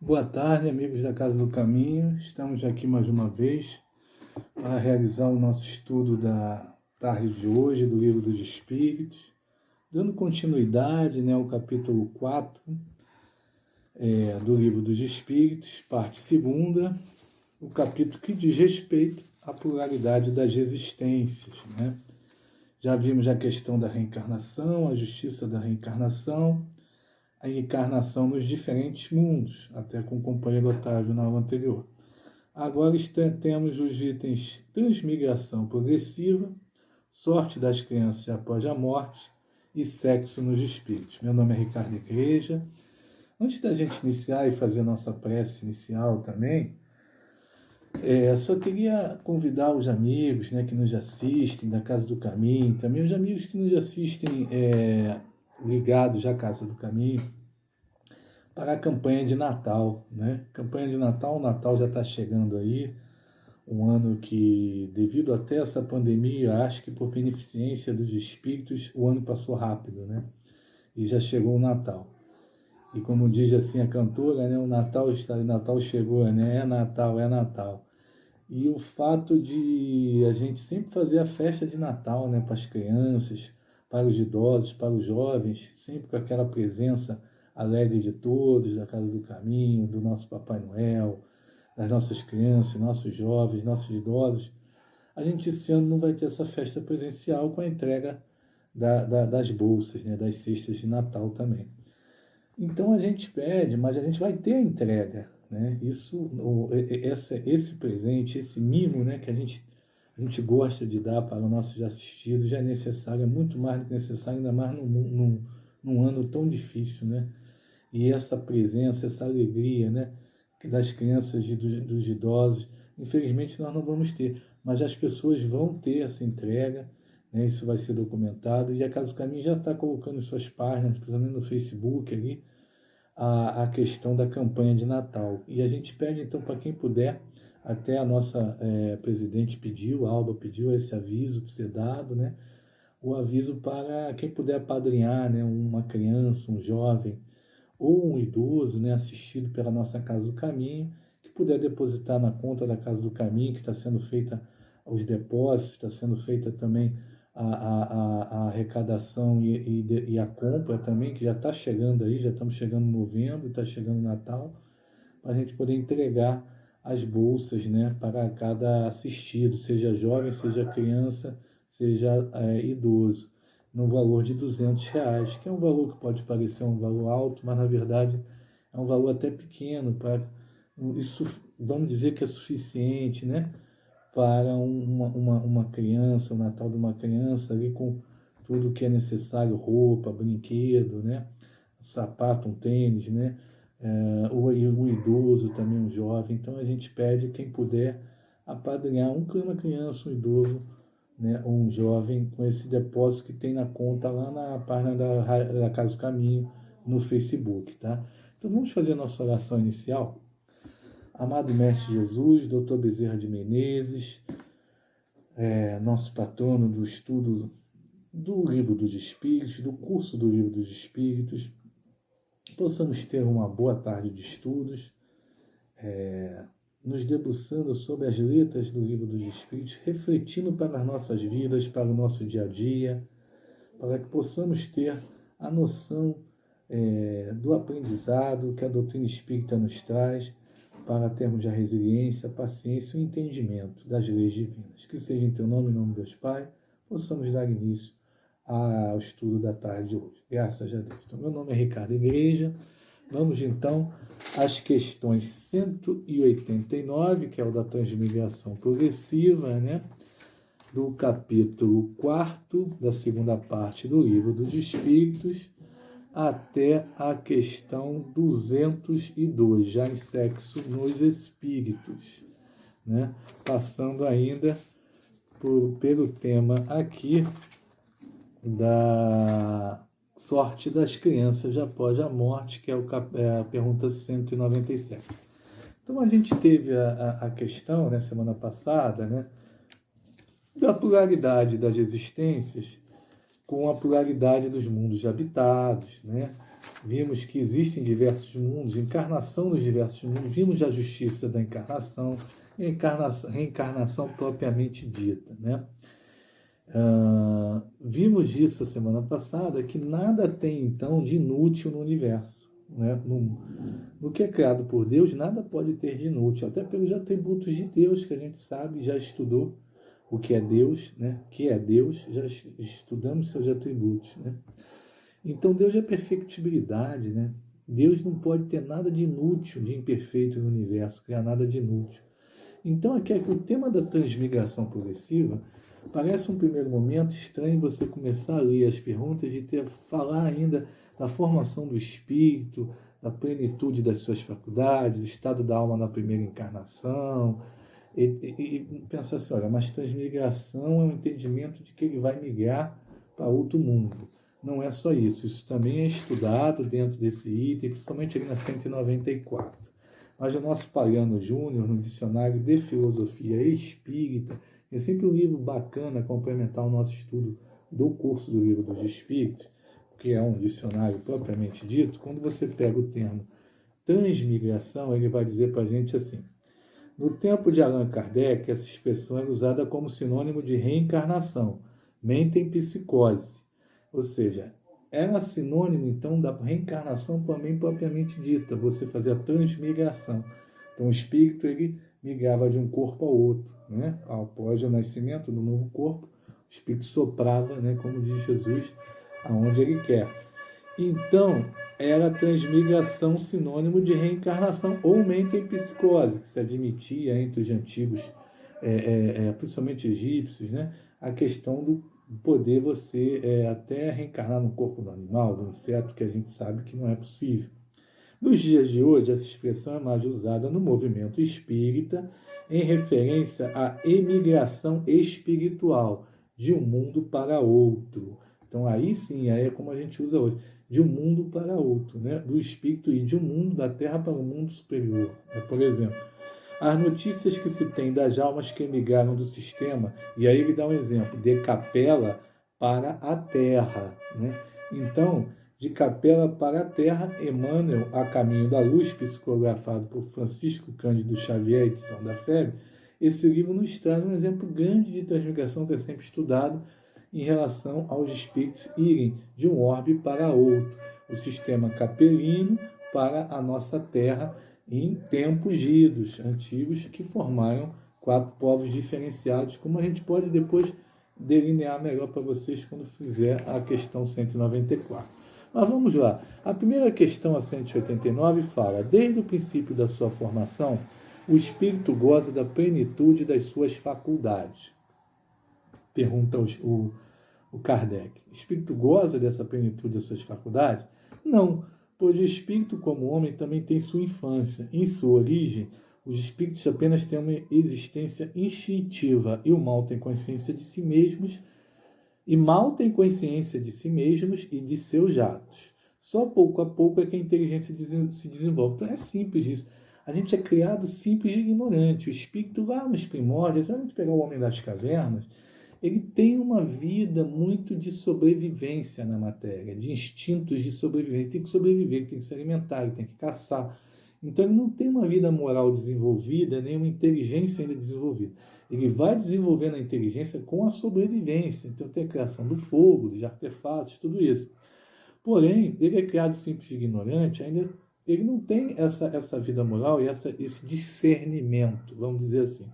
Boa tarde, amigos da Casa do Caminho. Estamos aqui mais uma vez para realizar o nosso estudo da tarde de hoje do Livro dos Espíritos, dando continuidade ao capítulo 4 do Livro dos Espíritos, parte segunda, o capítulo que diz respeito à pluralidade das existências. Já vimos a questão da reencarnação, a justiça da reencarnação, a encarnação nos diferentes mundos, até com o companheiro Otávio na aula anterior. Agora temos os itens transmigração progressiva, sorte das crianças após a morte e sexo nos espíritos. Meu nome é Ricardo Igreja. Antes da gente iniciar e fazer a nossa prece inicial também, só queria convidar os amigos que nos assistem da Casa do Caminho, também os amigos que nos assistem ligados à Casa do Caminho, para a campanha de Natal. Campanha de Natal, o Natal já está chegando aí, um ano que, devido até essa pandemia, acho que por beneficência dos espíritos, o ano passou rápido, e já chegou o Natal. E como diz assim a cantora, o Natal está, o Natal chegou, é Natal, é Natal. E o fato de a gente sempre fazer a festa de Natal, para as crianças, para os idosos, para os jovens, sempre com aquela presença alegre de todos, da Casa do Caminho, do nosso Papai Noel, das nossas crianças, nossos jovens, nossos idosos. A gente esse ano não vai ter essa festa presencial com a entrega das bolsas, das cestas de Natal também. Então a gente pede, mas a gente vai ter a entrega. Esse presente, esse mimo que a gente gosta de dar para os nossos assistidos já é necessário, é muito mais do que necessário, ainda mais num ano tão difícil. E essa presença, essa alegria das crianças e dos idosos, infelizmente nós não vamos ter, mas as pessoas vão ter essa entrega, isso vai ser documentado, e a Casa do Caminho já está colocando em suas páginas, principalmente no Facebook ali, a questão da campanha de Natal. E a gente pede, então, para quem puder, até a nossa presidente pediu, a Alba pediu esse aviso de ser dado, o aviso para quem puder apadrinhar, uma criança, um jovem ou um idoso, assistido pela nossa Casa do Caminho, que puder depositar na conta da Casa do Caminho, que está sendo feita os depósitos, está sendo feita também a arrecadação e a compra também, que já está chegando aí, já estamos chegando em novembro, está chegando Natal, para a gente poder entregar as bolsas para cada assistido, seja jovem, seja criança, seja idoso, no valor de R$200, que é um valor que pode parecer um valor alto, mas na verdade é um valor até pequeno, isso vamos dizer que é suficiente, para uma criança, o Natal de uma criança ali com tudo que é necessário, roupa, brinquedo, sapato, um tênis, o idoso também, um jovem. Então a gente pede, quem puder, apadrinhar uma criança, um idoso, ou um jovem, com esse depósito que tem na conta lá na página da Casa do Caminho, no Facebook, tá? Então vamos fazer a nossa oração inicial. Amado Mestre Jesus, Dr. Bezerra de Menezes, nosso patrono do estudo do Livro dos Espíritos, do curso do Livro dos Espíritos, possamos ter uma boa tarde de estudos, nos debruçando sobre as letras do Livro dos Espíritos, refletindo para as nossas vidas, para o nosso dia a dia, para que possamos ter a noção do aprendizado que a doutrina espírita nos traz, para termos a resiliência, a paciência e o entendimento das leis divinas. Que seja em teu nome, em nome de Deus Pai, possamos dar início ao estudo da tarde de hoje. Graças a Deus. Então, meu nome é Ricardo Igreja. Vamos então às questões 189, que é o da transmigração progressiva, do capítulo 4 da segunda parte do Livro dos Espíritos, até a questão 202, já em sexo nos espíritos, passando ainda pelo tema aqui da sorte das crianças após a morte, que é a pergunta 197. Então a gente teve a questão, semana passada, da pluralidade das existências, com a pluralidade dos mundos habitados, vimos que existem diversos mundos, encarnação nos diversos mundos, vimos a justiça da encarnação, reencarnação propriamente dita, né? Vimos isso a semana passada, que nada tem, então, de inútil no universo. Né? No que é criado por Deus, nada pode ter de inútil, até pelos atributos de Deus, que a gente sabe, já estudou o que é Deus, né? Que é Deus, já estudamos seus atributos. Né? Então, Deus é perfectibilidade. Né? Deus não pode ter nada de inútil, de imperfeito no universo, criar nada de inútil. Então, aqui é que o tema da transmigração progressiva parece um primeiro momento estranho você começar a ler as perguntas e falar ainda da formação do espírito, da plenitude das suas faculdades, do estado da alma na primeira encarnação, e pensar assim, olha, mas transmigração é um entendimento de que ele vai migrar para outro mundo. Não é só isso, isso também é estudado dentro desse item, principalmente ali na 194. Mas o nosso Pagano Júnior, no Dicionário de Filosofia Espírita, é sempre um livro bacana complementar o nosso estudo do curso do Livro dos Espíritos, que é um dicionário propriamente dito. Quando você pega o termo transmigração, ele vai dizer para a gente assim: no tempo de Allan Kardec, essa expressão era usada como sinônimo de reencarnação, mentempsicose, ou seja, era sinônimo, então, da reencarnação também propriamente dita, você fazia a transmigração. Então, o espírito, ele migrava de um corpo ao outro, né? Após o nascimento do novo corpo, o espírito soprava, né, como diz Jesus, aonde ele quer. Então, era a transmigração sinônimo de reencarnação ou mentempsicose, que se admitia entre os antigos, principalmente egípcios, né, a questão do poder você até reencarnar no corpo do animal, do inseto, que a gente sabe que não é possível. Nos dias de hoje, essa expressão é mais usada no movimento espírita em referência à emigração espiritual de um mundo para outro. Então, aí sim, aí é como a gente usa hoje, de um mundo para outro, né? Do espírito ir de um mundo da Terra para um mundo superior. Por exemplo, as notícias que se tem das almas que emigraram do sistema, e aí ele dá um exemplo, de Capela para a Terra. Né? Então, de Capela para a Terra, Emmanuel, A Caminho da Luz, psicografado por Francisco Cândido Xavier, edição da FEB, esse livro nos traz um exemplo grande de transmigração que é sempre estudado em relação aos espíritos irem de um orbe para outro, o sistema capelino para a nossa Terra, em tempos idos, antigos, que formaram 4 povos diferenciados, como a gente pode depois delinear melhor para vocês quando fizer a questão 194. Mas vamos lá. A primeira questão, a 189, fala: desde o princípio da sua formação, o espírito goza da plenitude das suas faculdades. Pergunta o Kardec. O espírito goza dessa plenitude das suas faculdades? Não, pois o espírito, como homem, também tem sua infância. Em sua origem, os espíritos apenas têm uma existência instintiva e o mal tem consciência de si mesmos e de seus atos. Só pouco a pouco é que a inteligência se desenvolve. Então é simples isso. A gente é criado simples e ignorante. O espírito lá nos primórdios, se a gente pegar o homem das cavernas, ele tem uma vida muito de sobrevivência na matéria, de instintos de sobrevivência. Ele tem que sobreviver, ele tem que se alimentar, ele tem que caçar. Então ele não tem uma vida moral desenvolvida, nem uma inteligência ainda desenvolvida. Ele vai desenvolvendo a inteligência com a sobrevivência. Então tem a criação do fogo, dos artefatos, tudo isso. Porém, ele é criado simples e ignorante, ainda ele não tem essa vida moral e esse discernimento, vamos dizer assim.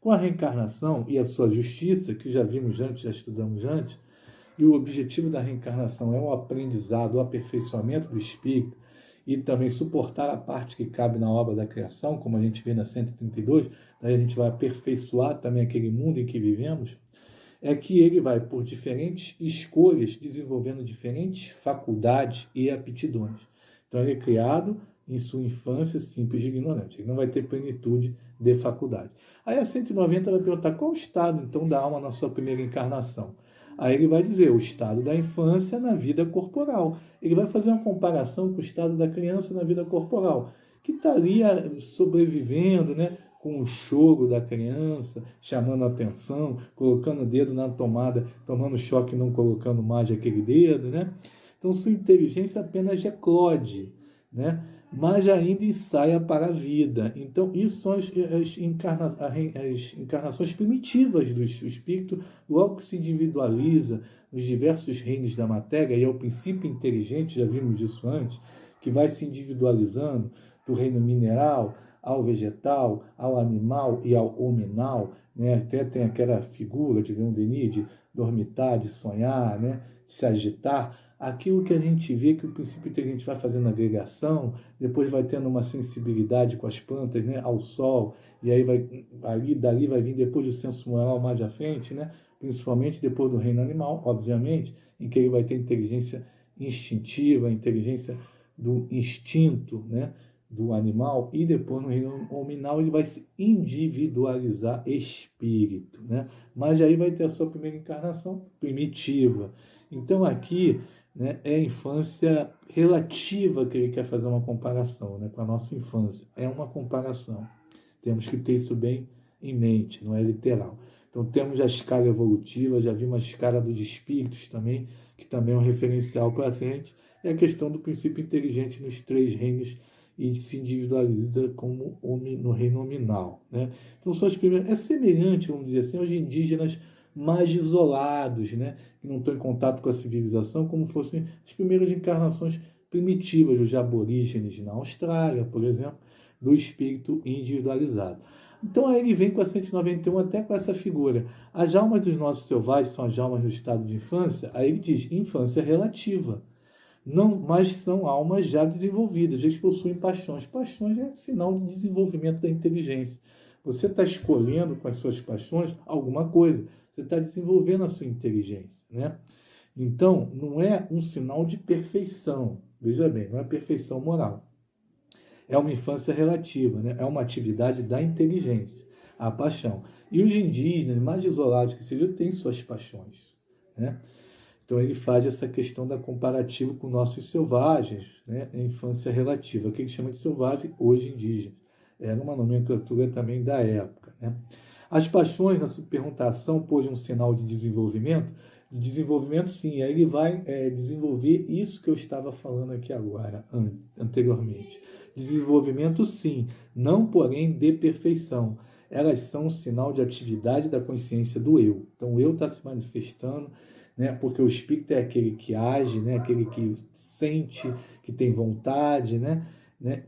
Com a reencarnação e a sua justiça, que já vimos antes, já estudamos antes, e o objetivo da reencarnação é o aprendizado, o aperfeiçoamento do espírito e também suportar a parte que cabe na obra da criação, como a gente vê na 132, daí a gente vai aperfeiçoar também aquele mundo em que vivemos, é que ele vai, por diferentes escolhas, desenvolvendo diferentes faculdades e aptidões. Então ele é criado em sua infância simples e ignorante. Ele não vai ter plenitude de faculdade. Aí a 190 vai perguntar qual o estado, então, da alma na sua primeira encarnação. Aí ele vai dizer o estado da infância na vida corporal. Ele vai fazer uma comparação com o estado da criança na vida corporal, que estaria sobrevivendo, né, com o choro da criança, chamando a atenção, colocando o dedo na tomada, tomando choque e não colocando mais aquele dedo, né? Então Então, sua inteligência apenas eclode, né? Mas ainda ensaia para a vida. Então, isso são as encarnações primitivas do espírito, logo que se individualiza nos diversos reinos da matéria, e é o princípio inteligente, já vimos isso antes, que vai se individualizando do reino mineral ao vegetal, ao animal e ao hominal, né? Até tem aquela figura de Leon Denis, de dormitar, de sonhar, né? De se agitar. Aquilo que a gente vê que o princípio inteligente vai fazendo agregação, depois vai tendo uma sensibilidade com as plantas, né? Ao sol, e aí dali vai vir depois o senso moral mais à frente, né? Principalmente depois do reino animal, obviamente, em que ele vai ter inteligência instintiva, inteligência do instinto, né? Do animal, e depois no reino hominal ele vai se individualizar espírito, né? Mas aí vai ter a sua primeira encarnação primitiva. Então aqui, né, é a infância relativa que ele quer fazer uma comparação, né, com a nossa infância. É uma comparação. Temos que ter isso bem em mente, não é literal. Então temos a escala evolutiva, já vimos a escala dos espíritos também, que também é um referencial para frente, e a questão do princípio inteligente nos 3 reinos e se individualiza como no reino nominal, né? Então são as primeiras, é semelhante, vamos dizer assim, aos indígenas mais isolados, né? Que não estão em contato com a civilização, como fossem as primeiras encarnações primitivas dos aborígenes na Austrália, por exemplo, do espírito individualizado. Então aí ele vem com a 191 até com essa figura. As almas dos nossos selvagens são as almas do estado de infância. Aí ele diz, infância relativa. Não, mas são almas já desenvolvidas, eles possuem paixões. Paixões é sinal de desenvolvimento da inteligência. Você está escolhendo com as suas paixões alguma coisa, você está desenvolvendo a sua inteligência, né? Então, não é um sinal de perfeição, veja bem, não é perfeição moral. É uma infância relativa, né? É uma atividade da inteligência, a paixão. E os indígenas, mais isolados que sejam, têm suas paixões, né? Então ele faz essa questão da comparativa com nossos selvagens, né? A infância relativa, o que ele chama de selvagem, hoje indígena. Era uma nomenclatura também da época, né? As paixões, na superperguntação, pôs um sinal de desenvolvimento. De desenvolvimento, sim, aí ele vai desenvolver isso que eu estava falando aqui agora, anteriormente. Desenvolvimento, sim, não, porém, de perfeição. Elas são um sinal de atividade da consciência do eu. Então, o eu está se manifestando, né? Porque o espírito é aquele que age, né? Aquele que sente, que tem vontade, né?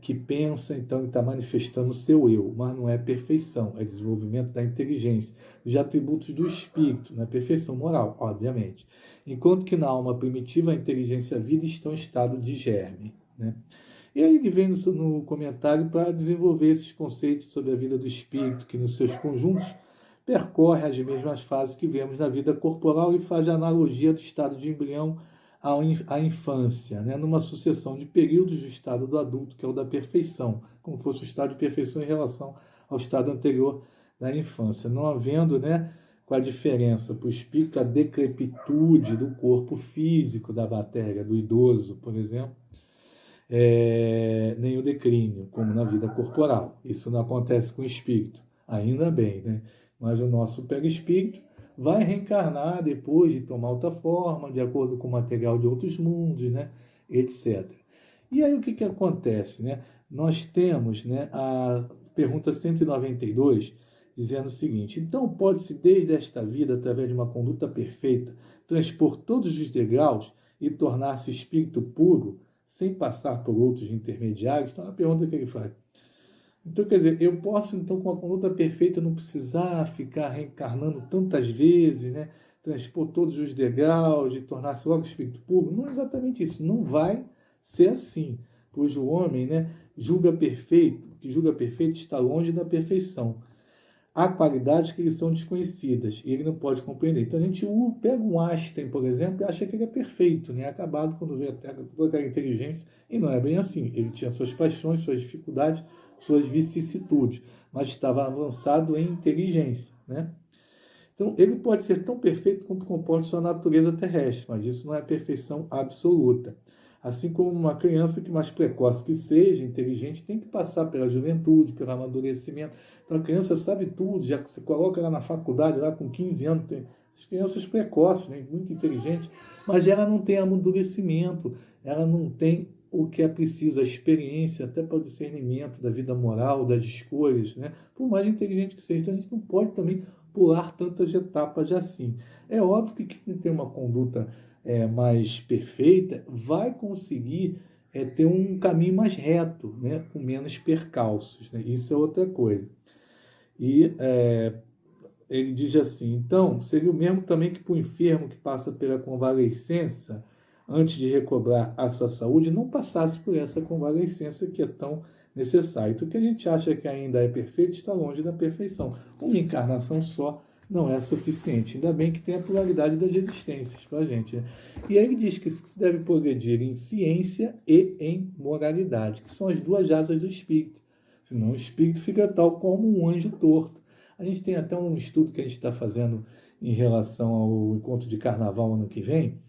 Que pensa, então está manifestando o seu eu, mas não é perfeição, é desenvolvimento da inteligência, dos atributos do espírito, não é perfeição moral, obviamente. Enquanto que na alma primitiva a inteligência e a vida estão em estado de germe, né? E aí ele vem no comentário para desenvolver esses conceitos sobre a vida do espírito, que nos seus conjuntos percorre as mesmas fases que vemos na vida corporal e faz a analogia do estado de embrião à infância, né? Numa sucessão de períodos do estado do adulto, que é o da perfeição, como fosse o estado de perfeição em relação ao estado anterior da infância, não havendo, né, com a diferença para o espírito a decrepitude do corpo físico da matéria, do idoso, por exemplo, nem o declínio, como na vida corporal. Isso não acontece com o espírito, ainda bem, né? Mas o nosso perispírito vai reencarnar depois de tomar outra forma, de acordo com o material de outros mundos, né? Etc. E aí o que acontece, né? Nós temos, né, a pergunta 192, dizendo o seguinte: então pode-se desde esta vida, através de uma conduta perfeita, transpor todos os degraus e tornar-se espírito puro, sem passar por outros intermediários? Então, é a pergunta que ele faz. Então, quer dizer, eu posso, então, com a conduta perfeita, não precisar ficar reencarnando tantas vezes, né? Transpor todos os degraus e tornar-se logo espírito puro? Não é exatamente isso. Não vai ser assim. Pois o homem, né, julga perfeito, o que julga perfeito está longe da perfeição. Há qualidades que lhe são desconhecidas e ele não pode compreender. Então a gente pega um Einstein, por exemplo, e acha que ele é perfeito, né? Acabado quando vê toda aquela inteligência, e não é bem assim. Ele tinha suas paixões, suas dificuldades, suas vicissitudes, mas estava avançado em inteligência, né? Então ele pode ser tão perfeito quanto comporta sua natureza terrestre, mas isso não é perfeição absoluta. Assim como uma criança que mais precoce que seja, inteligente, tem que passar pela juventude, pelo amadurecimento. Então a criança sabe tudo, já que você coloca ela na faculdade, lá com 15 anos, Essas crianças precoces, né, muito inteligentes, mas ela não tem amadurecimento, ela não tem o que é preciso, a experiência, até para o discernimento da vida moral, das escolhas, né? Por mais inteligente que seja. Então, a gente não pode também pular tantas etapas assim. É óbvio que quem tem uma conduta mais perfeita vai conseguir ter um caminho mais reto, né? Com menos percalços, né? Isso é outra coisa. E ele diz assim, então, seria o mesmo também que para o enfermo que passa pela convalescença, antes de recobrar a sua saúde, não passasse por essa convalescença que é tão necessária. Então, o que a gente acha que ainda é perfeito está longe da perfeição. Uma encarnação só não é suficiente. Ainda bem que tem a pluralidade das existências para a gente. Né? E aí ele diz que se deve progredir em ciência e em moralidade, que são as duas asas do espírito. Senão o espírito fica tal como um anjo torto. A gente tem até um estudo que a gente está fazendo em relação ao encontro de carnaval ano que vem,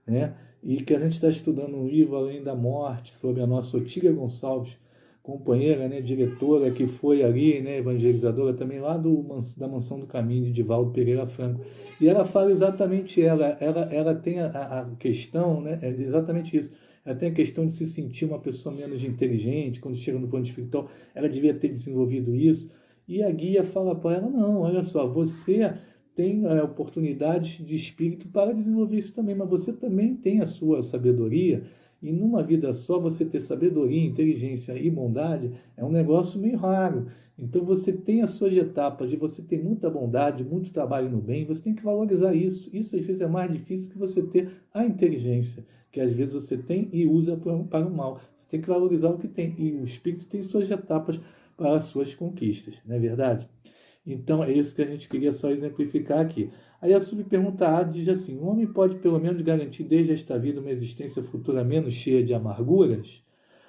né? E que a gente está estudando um livro Além da Morte, sobre a nossa Otília Gonçalves, companheira, né, diretora, que foi ali, né, evangelizadora também lá da Mansão do Caminho, de Divaldo Pereira Franco. E ela fala exatamente, ela tem a questão, né, é exatamente isso. Ela tem a questão de se sentir uma pessoa menos inteligente, quando chega no plano espiritual, ela devia ter desenvolvido isso. E a guia fala para ela, não, olha só, você tem oportunidades de espírito para desenvolver isso também, mas você também tem a sua sabedoria, e numa vida só você ter sabedoria, inteligência e bondade é um negócio meio raro. Então você tem as suas etapas de você ter muita bondade, muito trabalho no bem, você tem que valorizar isso. Isso às vezes é mais difícil que você ter a inteligência, que às vezes você tem e usa para o mal. Você tem que valorizar o que tem, e o espírito tem suas etapas para as suas conquistas, não é verdade? Então, é isso que a gente queria só exemplificar aqui. Aí a subpergunta A diz assim, o homem pode pelo menos garantir desde esta vida uma existência futura menos cheia de amarguras?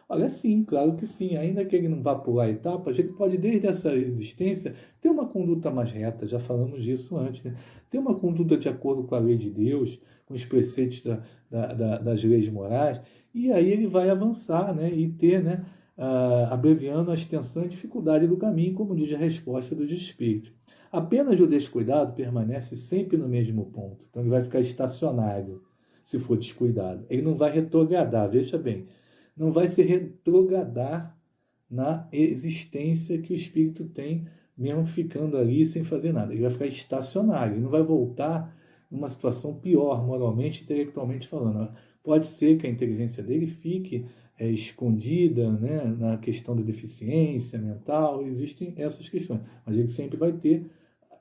Olha, sim, claro que sim. Ainda que ele não vá pular etapas, ele pode desde essa existência ter uma conduta mais reta, já falamos disso antes, né? Ter uma conduta de acordo com a lei de Deus, com os preceitos das leis morais, e aí ele vai avançar, né? E ter, né? Abreviando a extensão e dificuldade do caminho, como diz a resposta dos espíritos. Apenas o descuidado permanece sempre no mesmo ponto. Então ele vai ficar estacionário se for descuidado. Ele não vai retrogradar, veja bem, não vai se retrogradar na existência que o espírito tem, mesmo ficando ali sem fazer nada. Ele vai ficar estacionário, ele não vai voltar numa situação pior, moralmente, intelectualmente falando. Pode ser que a inteligência dele fique escondida, né, na questão da deficiência mental, existem essas questões, mas ele sempre vai ter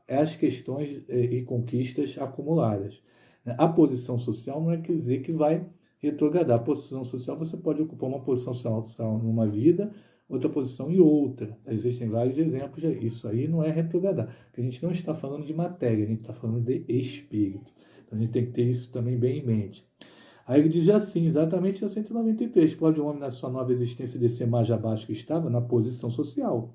as questões e conquistas acumuladas. A posição social não quer dizer que vai retrogradar. A posição social, você pode ocupar uma posição social numa vida, outra posição em outra. Existem vários exemplos. Isso aí não é retrogradar, porque a gente não está falando de matéria, a gente está falando de espírito. Então a gente tem que ter isso também bem em mente. Aí ele diz assim, exatamente a 193, pode o homem na sua nova existência descer mais abaixo que estava na posição social.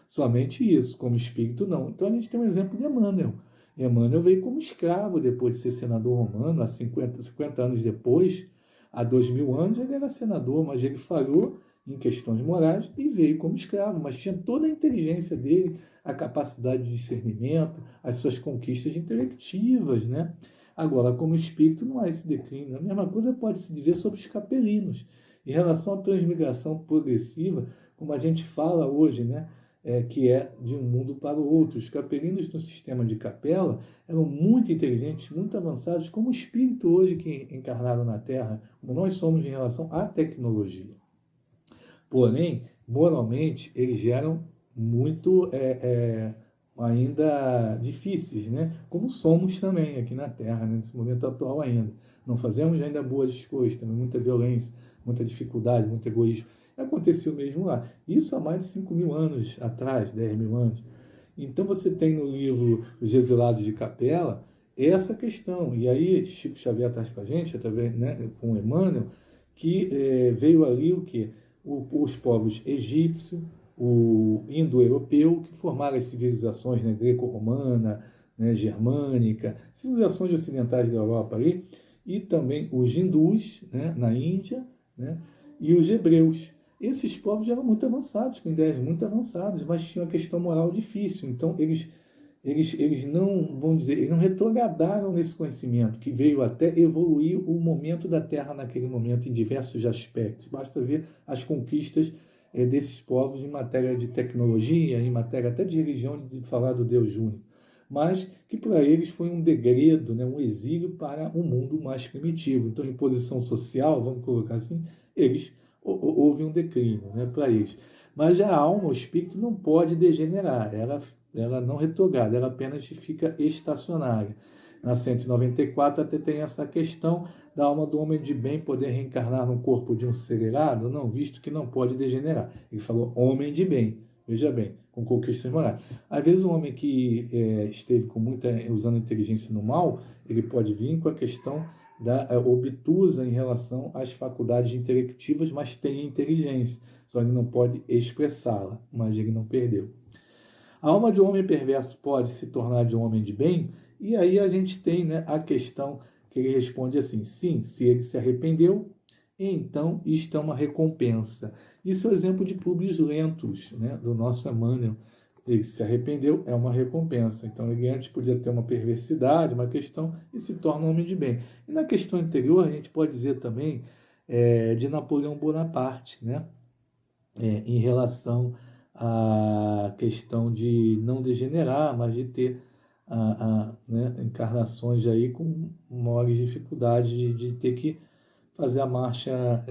Somente isso, como espírito não. Então a gente tem um exemplo de Emmanuel. Emmanuel veio como escravo depois de ser senador romano, há 50 anos depois, há 2000 anos ele era senador, mas ele falhou em questões morais e veio como escravo, mas tinha toda a inteligência dele, a capacidade de discernimento, as suas conquistas intelectivas, né? Agora, como espírito, não há esse declínio. A mesma coisa pode-se dizer sobre os capelinos. Em relação à transmigração progressiva, como a gente fala hoje, né? Que é de um mundo para o outro. Os capelinos no sistema de capela eram muito inteligentes, muito avançados, como o espírito hoje que encarnaram na Terra, como nós somos em relação à tecnologia. Porém, moralmente, eles eram muito ainda difíceis, né? Como somos também aqui na Terra, nesse momento atual ainda. Não fazemos ainda boas escolhas, temos muita violência, muita dificuldade, muito egoísmo. Aconteceu mesmo lá. Isso há mais de 5.000 anos atrás, 10.000 anos. Então você tem no livro Os Exilados de Capela essa questão. E aí Chico Xavier traz para a gente, através, né, com Emmanuel, que veio ali o quê? Os povos egípcio, o indo-europeu, que formaram as civilizações, né, greco-romana, né, germânica, civilizações ocidentais da Europa ali, e também os hindus, né, na Índia, né, e os hebreus. Esses povos eram muito avançados, com ideias muito avançadas, mas tinham uma questão moral difícil. Então, eles eles não, vamos dizer, eles não retrogradaram nesse conhecimento, que veio até evoluir o momento da Terra naquele momento em diversos aspectos. Basta ver as conquistas desses povos em matéria de tecnologia, em matéria até de religião, de falar do Deus único. Mas que para eles foi um degredo, né, um exílio para um mundo mais primitivo. Então, em posição social, vamos colocar assim, houve um declínio, né, para eles. Mas a alma, o espírito, não pode degenerar, ela não retrograda, ela apenas fica estacionária. Na 194 até tem essa questão da alma do homem de bem poder reencarnar no corpo de um ser irado, não, visto que não pode degenerar. Ele falou homem de bem, veja bem, com conquistas morais. Às vezes um homem que esteve com usando inteligência no mal, ele pode vir com a questão da obtusa em relação às faculdades intelectivas, mas tem inteligência, só ele não pode expressá-la, mas ele não perdeu. A alma de um homem perverso pode se tornar de um homem de bem? E aí a gente tem, né, a questão que ele responde assim, sim, se ele se arrependeu, então isto é uma recompensa. Isso é o exemplo de Públio Lentulus, né, do nosso Emmanuel. Ele se arrependeu, é uma recompensa. Então ele antes podia ter uma perversidade, uma questão, e se torna um homem de bem. E na questão anterior, a gente pode dizer também de Napoleão Bonaparte, né, em relação à questão de não degenerar, mas de ter né, encarnações aí com maiores dificuldades de ter que fazer a marcha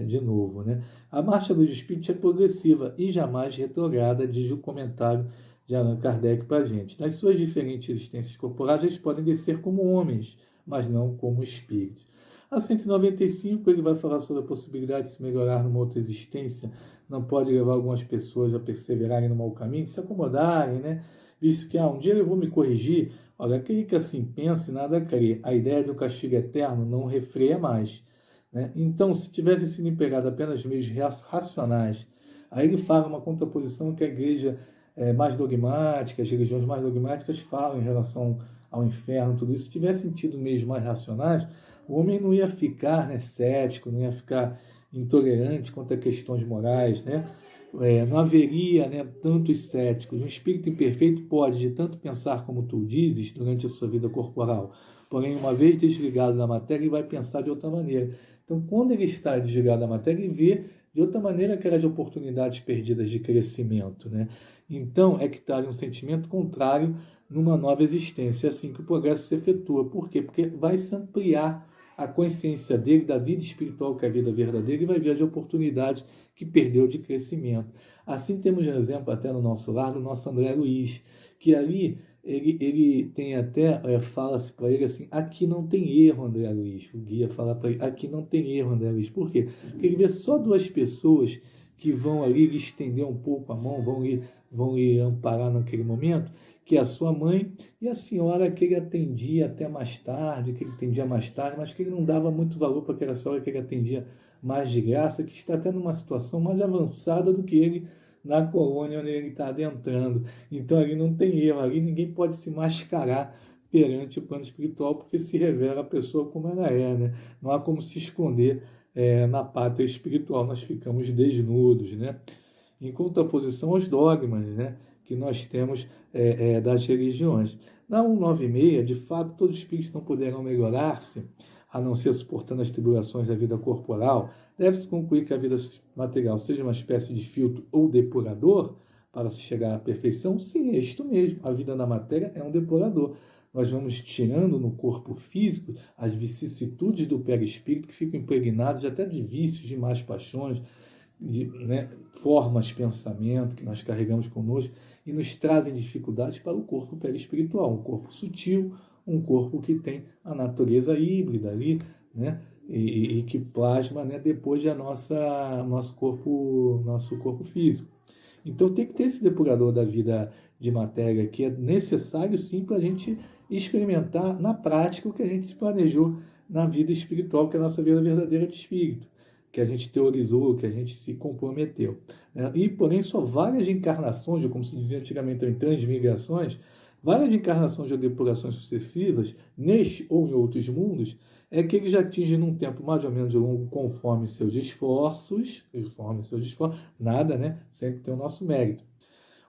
de novo. Né? A marcha dos espíritos é progressiva e jamais retrograda, diz o comentário de Allan Kardec para a gente. Nas suas diferentes existências corporais, eles podem descer como homens, mas não como espíritos. A 195, ele vai falar sobre a possibilidade de se melhorar numa outra existência, não pode levar algumas pessoas a perseverarem no mau caminho, se acomodarem, né? Visto que um dia eu vou me corrigir. Olha, aquele que assim pensa e nada crê, a ideia do castigo eterno não refreia mais. Né? Então, se tivesse sido empregado apenas meios racionais, aí ele fala uma contraposição que a igreja mais dogmática, as religiões mais dogmáticas falam em relação ao inferno, tudo isso. Se tivessem tido meios mais racionais, o homem não ia ficar, né, cético, não ia ficar intolerante quanto a questões morais, né? Não haveria, né, tantos céticos. Um espírito imperfeito pode, de tanto pensar como tu dizes, durante a sua vida corporal, porém, uma vez desligado da matéria, ele vai pensar de outra maneira. Então, quando ele está desligado da matéria, ele vê de outra maneira aquelas oportunidades perdidas de crescimento, né? Então, é que traz um sentimento contrário numa nova existência. É assim que o progresso se efetua. Por quê? Porque vai se ampliar a consciência dele da vida espiritual, que é a vida verdadeira, e vai ver as oportunidades que perdeu de crescimento. Assim temos um exemplo até no nosso lar do nosso André Luiz, que ali ele tem até, fala-se para ele assim, aqui não tem erro, André Luiz. O guia fala para ele, aqui não tem erro, André Luiz. Por quê? Porque ele vê só duas pessoas que vão ali lhe estender um pouco a mão, vão lhe amparar naquele momento, que é a sua mãe e a senhora que ele atendia até mais tarde, que ele atendia mais tarde, mas que ele não dava muito valor para aquela senhora que ele atendia mais de graça, que está até numa situação mais avançada do que ele na colônia onde ele está adentrando. Então ali não tem erro, ali ninguém pode se mascarar perante o plano espiritual, porque se revela a pessoa como ela é, né? Não há como se esconder na pátria espiritual, nós ficamos desnudos, né? Em contraposição aos dogmas, né, que nós temos das religiões. Na 196, de fato, todos os espíritos não poderão melhorar-se, a não ser suportando as tribulações da vida corporal. Deve-se concluir que a vida material seja uma espécie de filtro ou depurador para se chegar à perfeição? Sim, é isto mesmo. A vida na matéria é um depurador. Nós vamos tirando no corpo físico as vicissitudes do perispírito que ficam impregnadas até de vícios, de más paixões, de, né, formas de pensamento que nós carregamos conosco e nos trazem dificuldades para o corpo perispiritual, um corpo sutil, um corpo que tem a natureza híbrida ali, né, e que plasma, né, depois de nosso corpo físico. Então tem que ter esse depurador da vida de matéria, que é necessário sim para a gente experimentar na prática o que a gente se planejou na vida espiritual, que é a nossa vida verdadeira de espírito, que a gente teorizou, que a gente se comprometeu. E, porém, só várias encarnações, ou como se dizia antigamente, em transmigrações, várias encarnações ou depurações sucessivas, neste ou em outros mundos, é que ele já atinge num tempo mais ou menos longo, conforme seus esforços, nada, né? Sempre tem o nosso mérito.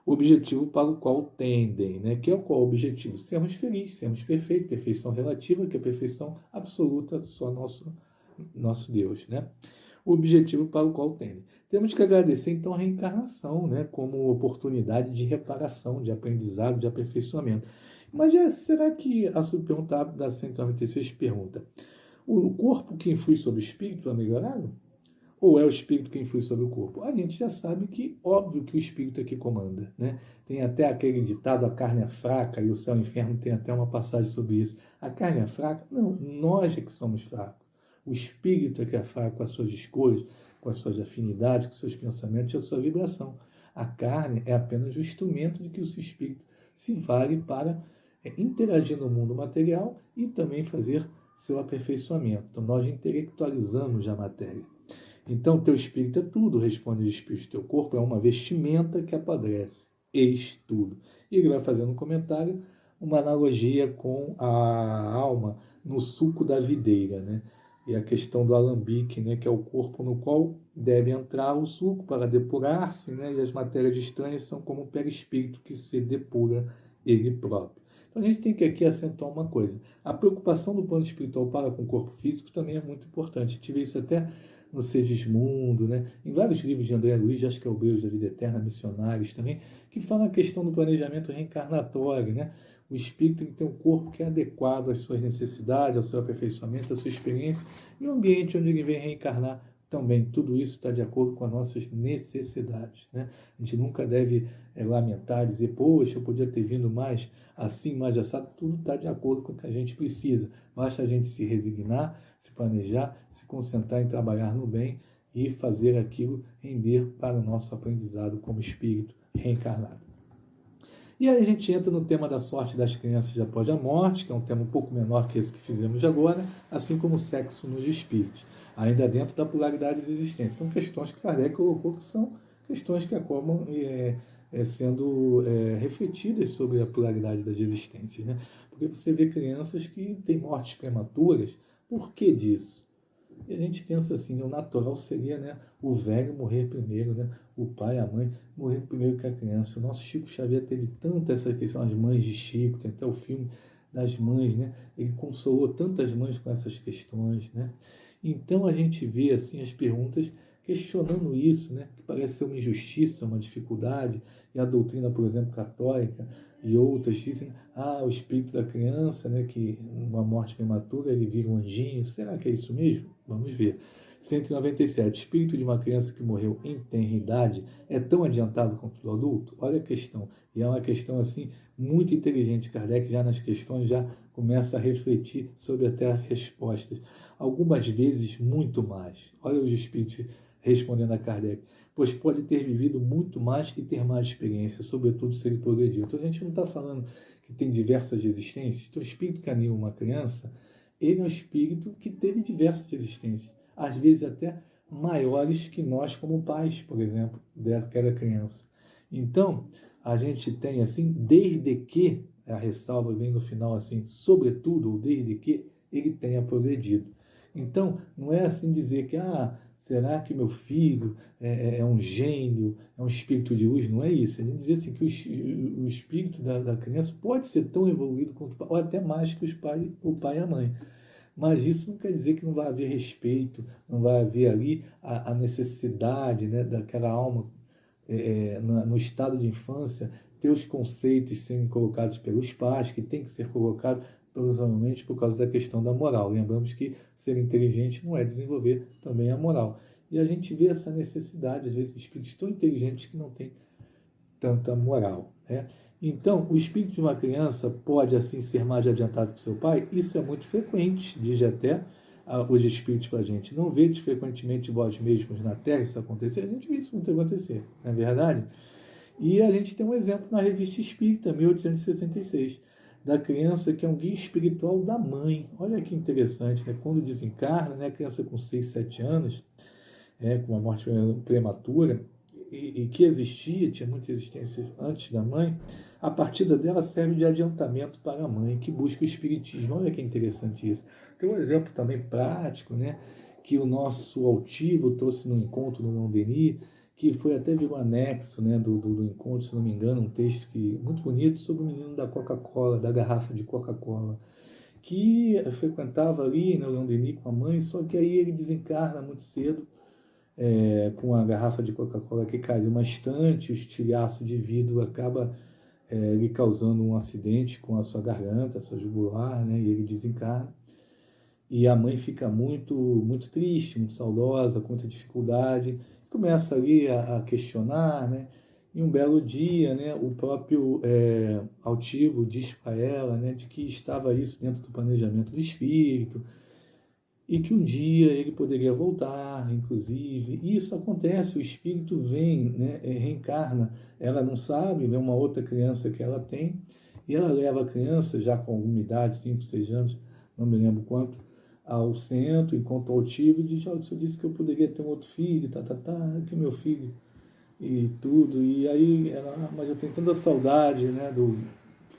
o objetivo para o qual tendem, né? Que é qual o objetivo? Sermos felizes, sermos perfeitos, perfeição relativa, que é perfeição absoluta, só nosso Deus, né? O objetivo para o qual tendem. Temos que agradecer, então, a reencarnação, né? Como oportunidade de reparação, de aprendizado, de aperfeiçoamento. Mas será que a subpergunta da 196 pergunta: o corpo que influi sobre o espírito é melhorado? Ou é o espírito que influi sobre o corpo? A gente já sabe que, óbvio que o espírito é que comanda, né? Tem até aquele ditado, a carne é fraca, e o céu e o inferno tem até uma passagem sobre isso. A carne é fraca? Não, nós é que somos fracos. O espírito é que é fraco com as suas escolhas, com as suas afinidades, com os seus pensamentos e a sua vibração. A carne é apenas o instrumento de que o seu espírito se vale para interagir no mundo material e também fazer seu aperfeiçoamento. Então, nós intelectualizamos a matéria. Então, teu espírito é tudo, responde o espírito. Teu corpo é uma vestimenta que apodrece. Eis tudo. E ele vai fazendo um comentário, uma analogia com a alma no suco da videira, né? E a questão do alambique, né? Que é o corpo no qual deve entrar o suco para depurar-se, né? E as matérias estranhas são como o perispírito que se depura ele próprio. Então, a gente tem que aqui acentuar uma coisa. A preocupação do plano espiritual para com o corpo físico também é muito importante. A gente vê isso até no Segismundo, né? Em vários livros de André Luiz, acho que é o Deus da Vida Eterna, Missionários também, que falam a questão do planejamento reencarnatório, né? O espírito tem que ter um corpo que é adequado às suas necessidades, ao seu aperfeiçoamento, à sua experiência, e o ambiente onde ele vem reencarnar também. Tudo isso está de acordo com as nossas necessidades, né? A gente nunca deve lamentar, dizer, poxa, eu podia ter vindo mais assim, mais assado. Tudo está de acordo com o que a gente precisa. Basta a gente se resignar, se planejar, se concentrar em trabalhar no bem e fazer aquilo render para o nosso aprendizado como espírito reencarnado. E aí a gente entra no tema da sorte das crianças após a morte, que é um tema um pouco menor que esse que fizemos agora, assim como o sexo nos espíritos, ainda dentro da pluralidade da existência. São questões que Kardec colocou que são questões que acabam sendo refletidas sobre a pluralidade das existências, né? Porque você vê crianças que têm mortes prematuras. Por que disso? E a gente pensa assim, o natural seria, né, o velho morrer primeiro, né, o pai, a mãe morrer primeiro que a criança. O nosso Chico Xavier teve tanta essa questão, as mães de Chico, tem até o filme das mães, né? Ele consolou tantas mães com essas questões, né? Então a gente vê assim as perguntas questionando isso, né? Que parece ser uma injustiça, uma dificuldade, e a doutrina, por exemplo, católica e outras dizem, o espírito da criança, né, que uma morte prematura, ele vira um anjinho. Será que é isso mesmo? Vamos ver. 197. Espírito de uma criança que morreu em tenra idade é tão adiantado quanto o adulto? Olha a questão. E é uma questão assim muito inteligente. Kardec já nas questões já começa a refletir sobre até as respostas. Algumas vezes muito mais. Olha os espíritos respondendo a Kardec. Pois pode ter vivido muito mais e ter mais experiência, sobretudo se ele progrediu. Então a gente não está falando que tem diversas existências. Então o espírito que anima uma criança, ele é um espírito que teve diversas existências, às vezes até maiores que nós como pais, por exemplo, daquela criança. Então, a gente tem assim, desde que, a ressalva vem no final assim, sobretudo, ou desde que ele tenha progredido. Então, não é assim dizer que, será que meu filho é um gênio, é um espírito de luz? Não é isso. É dizer assim, que o espírito da criança pode ser tão evoluído quanto o pai, ou até mais que o pai e a mãe. Mas isso não quer dizer que não vai haver respeito, não vai haver ali a necessidade, né, daquela alma no estado de infância, ter os conceitos serem colocados pelos pais, que tem que ser colocado provavelmente por causa da questão da moral. Lembramos que ser inteligente não é desenvolver também a moral. E a gente vê essa necessidade, às vezes, de espíritos tão inteligentes que não têm tanta moral, né? Então, o espírito de uma criança pode, assim, ser mais adiantado que seu pai? Isso é muito frequente, diz até os espíritos para a gente. Não vede frequentemente vós mesmos na Terra isso acontecer? A gente vê isso muito acontecer, não é verdade? E a gente tem um exemplo na Revista Espírita, 1866, da criança que é um guia espiritual da mãe. Olha que interessante, né? Quando desencarna, né, a criança com 6, 7 anos, com uma morte prematura, e que existia, tinha muita existência antes da mãe, a partida dela serve de adiantamento para a mãe, que busca o espiritismo. Olha que interessante isso. Tem um exemplo também prático, né, que o nosso altivo trouxe no encontro no Leon Denis, que foi até virou anexo, né, do encontro, se não me engano, um texto muito bonito sobre o menino da Coca-Cola, da garrafa de Coca-Cola, que frequentava ali, né, o Leon Denis com a mãe, só que aí ele desencarna muito cedo, com a garrafa de Coca-Cola que caiu uma estante, o estilhaço de vidro acaba lhe causando um acidente com a sua garganta, a sua jugular, né, e ele desencarna. E a mãe fica muito, muito triste, muito saudosa, com muita dificuldade, começa ali a questionar, né? E um belo dia, né, o próprio altivo diz para ela, né, de que estava isso dentro do planejamento do espírito e que um dia ele poderia voltar, inclusive. E isso acontece, o espírito vem, né, reencarna, ela não sabe, vê uma outra criança que ela tem, e ela leva a criança, já com alguma idade, 5, 6 anos, não me lembro quanto, ao centro, enquanto altivo, e diz: "Olha, você disse que eu poderia ter um outro filho, que é meu filho", e tudo. E aí ela: "Mas eu tenho tanta saudade, né, do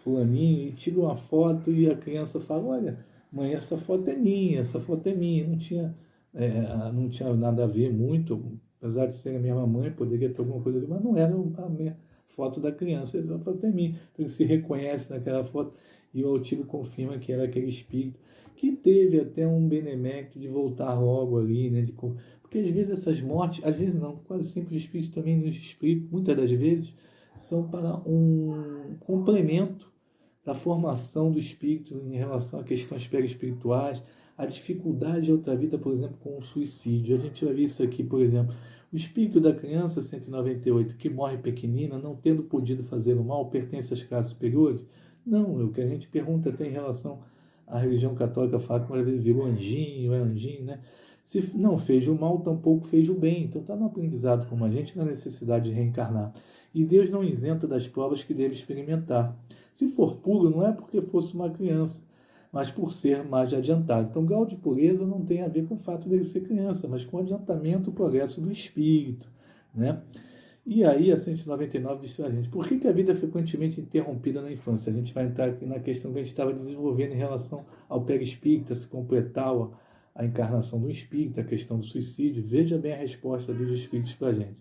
fulaninho", e tira uma foto e a criança fala: "Olha, mãe, essa foto é minha, essa foto é minha". Não tinha nada a ver muito, apesar de ser a minha mãe, poderia ter alguma coisa ali, mas não era a minha foto da criança, essa foto é minha. Então ele se reconhece naquela foto e o altivo confirma que era aquele espírito que teve até um benemérito de voltar logo ali, né? Porque às vezes essas mortes, às vezes não, quase sempre os espíritos também nos explicam, muitas das vezes, são para um complemento da formação do espírito em relação a questões perispirituais, a dificuldade de outra vida, por exemplo, com o suicídio. A gente vai ver isso aqui, por exemplo. O espírito da criança 198, que morre pequenina, não tendo podido fazer o mal, pertence às classes superiores? Não, é o que a gente pergunta até em relação à religião católica, fala que às vezes virou anjinho, é anjinho, né? Se não fez o mal, tampouco fez o bem. Então está no aprendizado como a gente, na necessidade de reencarnar. E Deus não isenta das provas que deve experimentar. Se for puro, não é porque fosse uma criança, mas por ser mais adiantado. Então, grau de pureza não tem a ver com o fato dele ser criança, mas com o adiantamento, o progresso do espírito, né? E aí, a 199 diz para a gente: por que a vida é frequentemente interrompida na infância? A gente vai entrar aqui na questão que a gente estava desenvolvendo em relação ao perispírito, a se completar a encarnação do espírito, a questão do suicídio. Veja bem a resposta dos espíritos para a gente.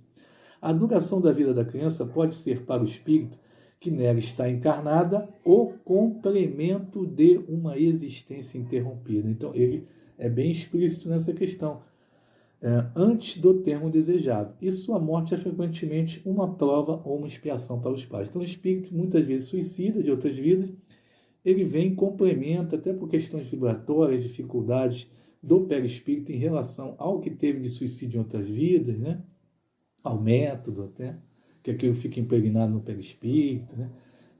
A duração da vida da criança pode ser para o espírito que nela está encarnada o complemento de uma existência interrompida. Então, ele é bem explícito nessa questão. Antes do termo desejado. E sua morte é frequentemente uma prova ou uma expiação para os pais. Então, o espírito, muitas vezes suicida de outras vidas, ele vem e complementa, até por questões vibratórias, dificuldades do perispírito em relação ao que teve de suicídio em outras vidas, né? Ao método até, que aquilo fica impregnado no perispírito, né?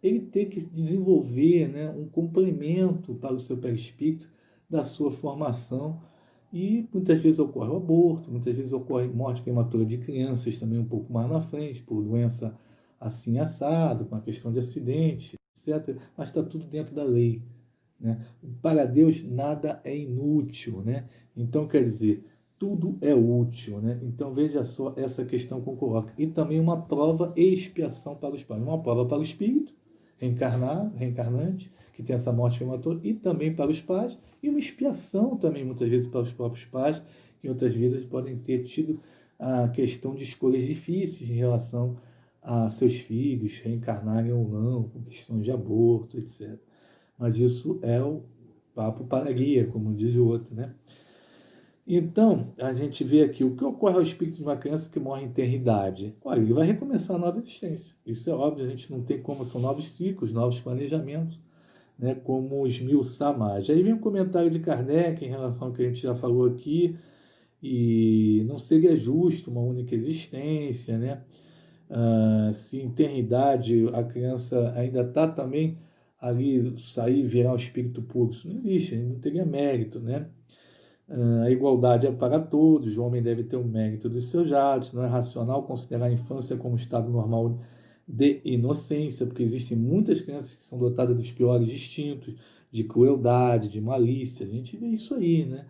Ele tem que desenvolver, né, um complemento para o seu perispírito da sua formação. E muitas vezes ocorre o aborto, muitas vezes ocorre morte prematura de crianças também um pouco mais na frente, por doença assim assado, com a questão de acidente, etc. Mas está tudo dentro da lei, né? Para Deus nada é inútil, né? Então, quer dizer, tudo é útil, né? Então veja só essa questão que eu coloco. E também uma prova e expiação para os pais. Uma prova para o espírito, reencarnante, que tem essa morte prematura, e também para os pais, e uma expiação também, muitas vezes, para os próprios pais, que em outras vezes podem ter tido a questão de escolhas difíceis em relação a seus filhos reencarnarem ou não, com questões de aborto, etc. Mas isso é o papo para guia, como diz o outro, né? Então, a gente vê aqui o que ocorre ao espírito de uma criança que morre em tenridade. Olha, ele vai recomeçar a nova existência. Isso é óbvio, a gente não tem como, são novos ciclos, novos planejamentos, né, como os mil samaj. Aí vem um comentário de Kardec em relação ao que a gente já falou aqui, e não seria justo uma única existência, né? Se em tenridade a criança ainda está também ali, sair e virar um espírito puro, isso não existe, não teria mérito, né? A igualdade é para todos, o homem deve ter o mérito dos seus atos, não é racional considerar a infância como estado normal de inocência, porque existem muitas crianças que são dotadas dos piores instintos, de crueldade, de malícia, a gente vê isso aí, né?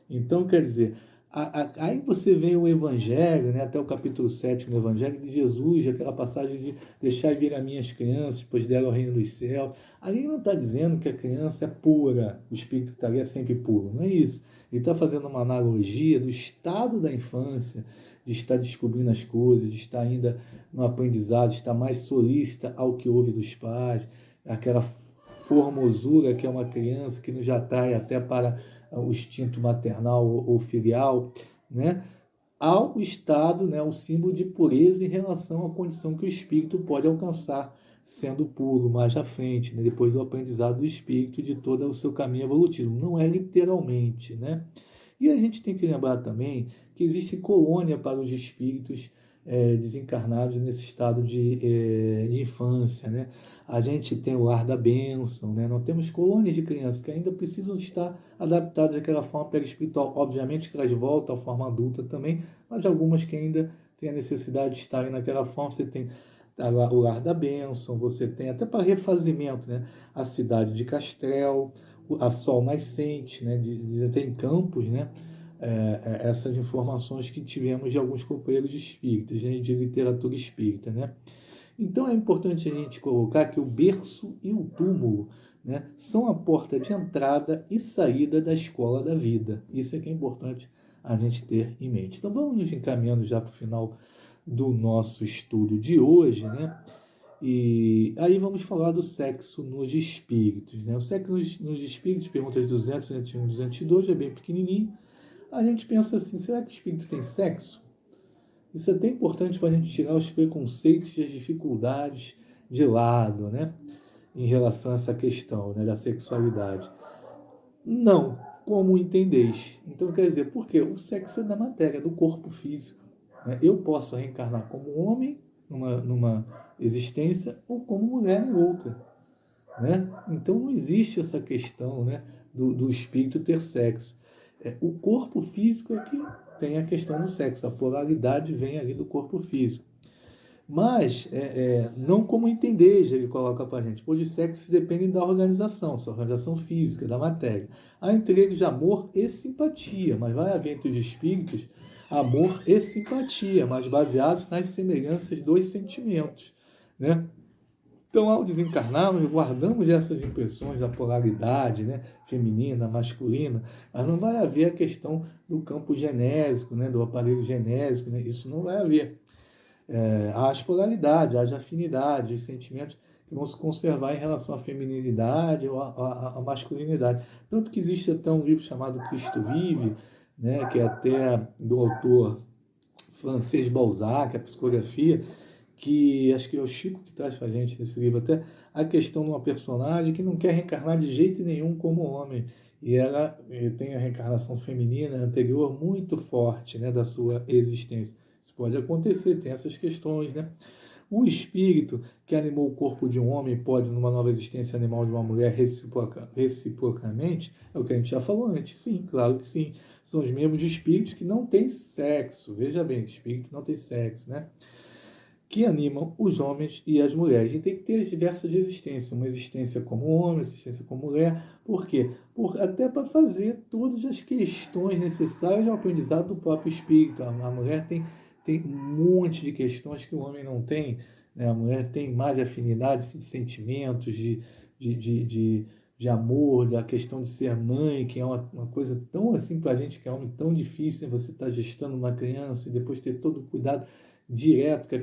Então, quer dizer, aí você vê o Evangelho, né, até o capítulo 7 do Evangelho de Jesus, aquela passagem de deixar vir a minhas crianças, pois dela o reino dos céus. Ali não está dizendo que a criança é pura, o espírito que está ali é sempre puro, não é isso. Ele está fazendo uma analogia do estado da infância, de estar descobrindo as coisas, de estar ainda no aprendizado, de estar mais solícita ao que ouve dos pais, aquela formosura que é uma criança que nos já atrai até para o instinto maternal ou filial, né? Ao estado, né, o símbolo de pureza em relação à condição que o espírito pode alcançar sendo puro mais à frente, né, depois do aprendizado do espírito de todo o seu caminho evolutivo. Não é literalmente, né? E a gente tem que lembrar também que existe colônia para os espíritos desencarnados nesse estado de infância, né? A gente tem o lar da bênção, né? Nós temos colônias de crianças que ainda precisam estar adaptadas àquela forma perispiritual. Obviamente que elas voltam à forma adulta também, mas algumas que ainda têm a necessidade de estarem naquela forma. Você tem o lar da bênção, você tem até para refazimento, né? A cidade de Castrel, a Sol Nascente, né? Tem campos, né? Essas informações que tivemos de alguns companheiros espíritas, né? De literatura espírita, né? Então é importante a gente colocar que o berço e o túmulo, né, são a porta de entrada e saída da escola da vida. Isso é que é importante a gente ter em mente. Então vamos nos encaminhando já para o final do nosso estudo de hoje, né? E aí vamos falar do sexo nos espíritos, né? O sexo nos espíritos, perguntas 200, 201, 202, é bem pequenininho. A gente pensa assim, será que o espírito tem sexo? Isso é até importante para a gente tirar os preconceitos e as dificuldades de lado, né? Em relação a essa questão, né, da sexualidade. Não, como entendeis. Então, quer dizer, por quê? O sexo é da matéria, do corpo físico. Né? Eu posso reencarnar como homem numa existência ou como mulher em outra. Né? Então, não existe essa questão, né, do espírito ter sexo. O corpo físico é que tem a questão do sexo, a polaridade vem ali do corpo físico. Mas, não como entendeis, ele coloca para a gente, pois os sexos dependem da organização, sua organização física, da matéria. Há entre eles amor e simpatia, mas vai haver entre os espíritos amor e simpatia, mas baseados nas semelhanças dos sentimentos. Né? Então, ao desencarnarmos, guardamos essas impressões da polaridade, né, feminina, masculina, mas não vai haver a questão do campo genésico, né, do aparelho genésico, né, isso não vai haver. Há as polaridades, há as afinidades, os sentimentos que vão se conservar em relação à feminilidade ou à masculinidade. Tanto que existe até um livro chamado Cristo Vive, né, que é até do autor francês Balzac, a psicografia, que acho que é o Chico que traz para a gente nesse livro até a questão de uma personagem que não quer reencarnar de jeito nenhum como homem. E ela tem a reencarnação feminina anterior muito forte, né, da sua existência. Isso pode acontecer, tem essas questões, né? O espírito que animou o corpo de um homem pode, numa nova existência animal de uma mulher, reciprocamente? É o que a gente já falou antes. Sim, claro que sim. São os mesmos espíritos que não têm sexo. Veja bem, espírito que não tem sexo, né? Que animam os homens e as mulheres. A gente tem que ter as diversas existências, uma existência como homem, uma existência como mulher. Por quê? Até para fazer todas as questões necessárias ao aprendizado do próprio espírito. A mulher tem um monte de questões que o homem não tem. Né? A mulher tem mais afinidade de sentimentos, de amor, da questão de ser mãe, que é uma coisa tão assim para a gente que é homem tão difícil, né? Você estar gestando uma criança e depois ter todo o cuidado direto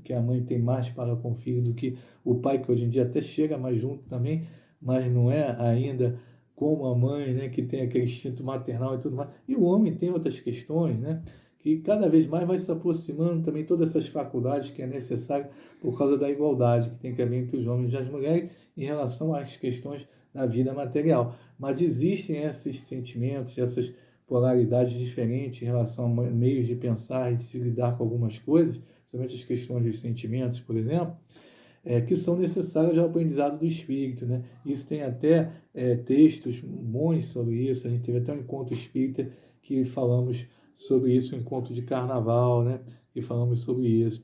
que a mãe tem mais para com o filho do que o pai, que hoje em dia até chega mais junto também, mas não é ainda como a mãe, né, que tem aquele instinto maternal e tudo mais. E o homem tem outras questões, né, que cada vez mais vai se aproximando também todas essas faculdades que é necessário por causa da igualdade que tem que haver entre os homens e as mulheres em relação às questões da vida material. Mas existem esses sentimentos, essas polaridades diferentes em relação a meios de pensar e de se lidar com algumas coisas, somente as questões dos sentimentos, por exemplo, que são necessárias ao aprendizado do espírito. Né? Isso tem até textos bons sobre isso. A gente teve até um encontro espírita que falamos sobre isso, um encontro de carnaval, né? E falamos sobre isso.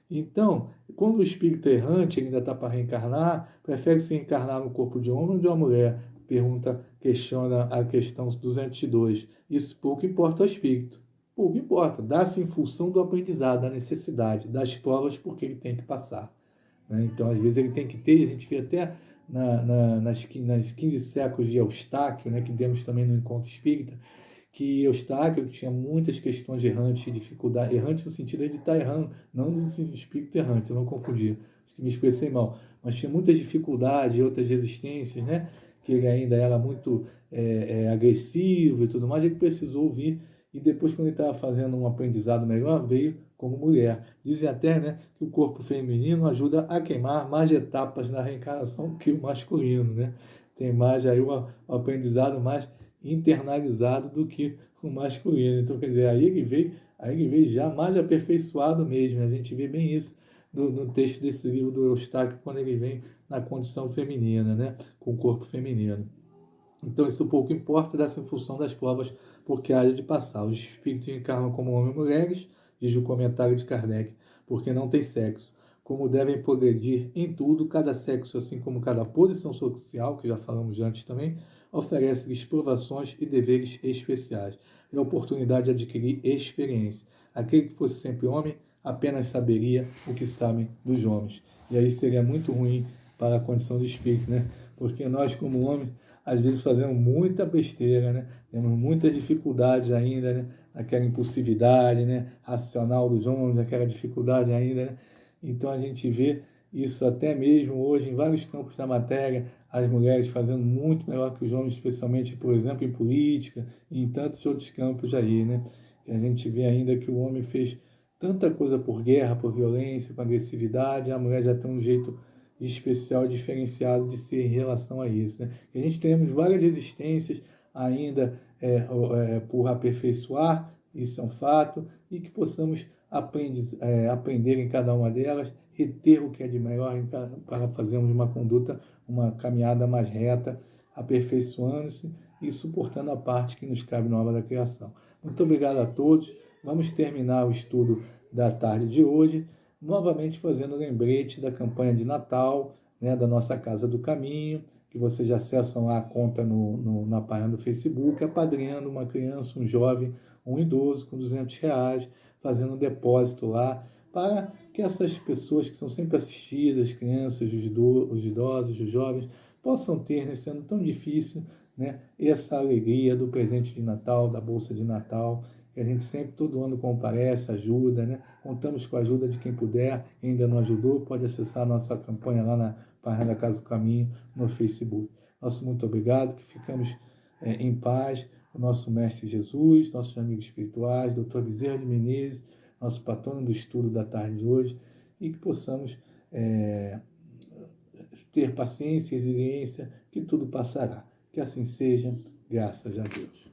Então, quando o espírito é errante ainda está para reencarnar, prefere se reencarnar no corpo de um homem ou de uma mulher? Questiona a questão 202. Isso pouco importa ao espírito. Pouco importa. Dá-se em função do aprendizado, da necessidade, das provas porque ele tem que passar. Né? Então, às vezes, ele tem que ter, a gente vê até nas 15 séculos de Eustáquio, né, que demos também no Encontro Espírita, que Eustáquio, que tinha muitas questões errantes, dificuldade, errante no sentido de estar errando, não no espírito errante, eu não confundir, acho que me expressei mal, mas tinha muitas dificuldades e outras resistências, né? Que ele ainda era muito agressivo e tudo mais, ele precisou vir, e depois, quando ele estava fazendo um aprendizado melhor, veio como mulher. Dizem até, né, que o corpo feminino ajuda a queimar mais etapas na reencarnação que o masculino, né? Tem mais aí um aprendizado mais internalizado do que o masculino. Então, quer dizer, aí ele veio já mais aperfeiçoado mesmo. Né? A gente vê bem isso no texto desse livro do Eustáquio, quando ele vem na condição feminina, né? Com o corpo feminino. Então, isso pouco importa dessa função das provas, porque há de passar. Os espíritos encarnam como homens e mulheres, diz o comentário de Kardec, porque não tem sexo. Como devem progredir em tudo, cada sexo, assim como cada posição social, que já falamos antes também, oferece-lhes provações e deveres especiais. É a oportunidade de adquirir experiência. Aquele que fosse sempre homem, apenas saberia o que sabem dos homens. E aí seria muito ruim para a condição do espírito, né? Porque nós, como homens, às vezes fazemos muita besteira, né? Temos muita dificuldade ainda, né? Aquela impulsividade, né? Racional dos homens, aquela dificuldade ainda, né? Então a gente vê isso até mesmo hoje em vários campos da matéria, as mulheres fazendo muito melhor que os homens, especialmente, por exemplo, em política e em tantos outros campos aí, né? E a gente vê ainda que o homem fez tanta coisa por guerra, por violência, por agressividade, a mulher já tem um jeito especial, diferenciado de ser em relação a isso. Né? E a gente temos várias resistências ainda por aperfeiçoar, isso é um fato, e que possamos aprender em cada uma delas, reter o que é de melhor para fazermos uma conduta, uma caminhada mais reta, aperfeiçoando-se e suportando a parte que nos cabe na obra da criação. Muito obrigado a todos. Vamos terminar o estudo da tarde de hoje, novamente fazendo lembrete da campanha de Natal, né, da nossa Casa do Caminho, que vocês já acessam lá a conta na página do Facebook, apadrinhando uma criança, um jovem, um idoso com R$200, fazendo um depósito lá, para que essas pessoas que são sempre assistidas, as crianças, os idosos, os jovens, possam ter, né, sendo tão difícil, né, essa alegria do presente de Natal, da Bolsa de Natal, que a gente sempre, todo ano, comparece, ajuda, né? Contamos com a ajuda de quem puder, quem ainda não ajudou, pode acessar a nossa campanha lá na página da Casa do Caminho, no Facebook. Nosso muito obrigado, que ficamos em paz, o nosso Mestre Jesus, nossos amigos espirituais, Dr. Bezerra de Menezes, nosso patrono do estudo da tarde de hoje, e que possamos ter paciência e resiliência, que tudo passará. Que assim seja, graças a Deus.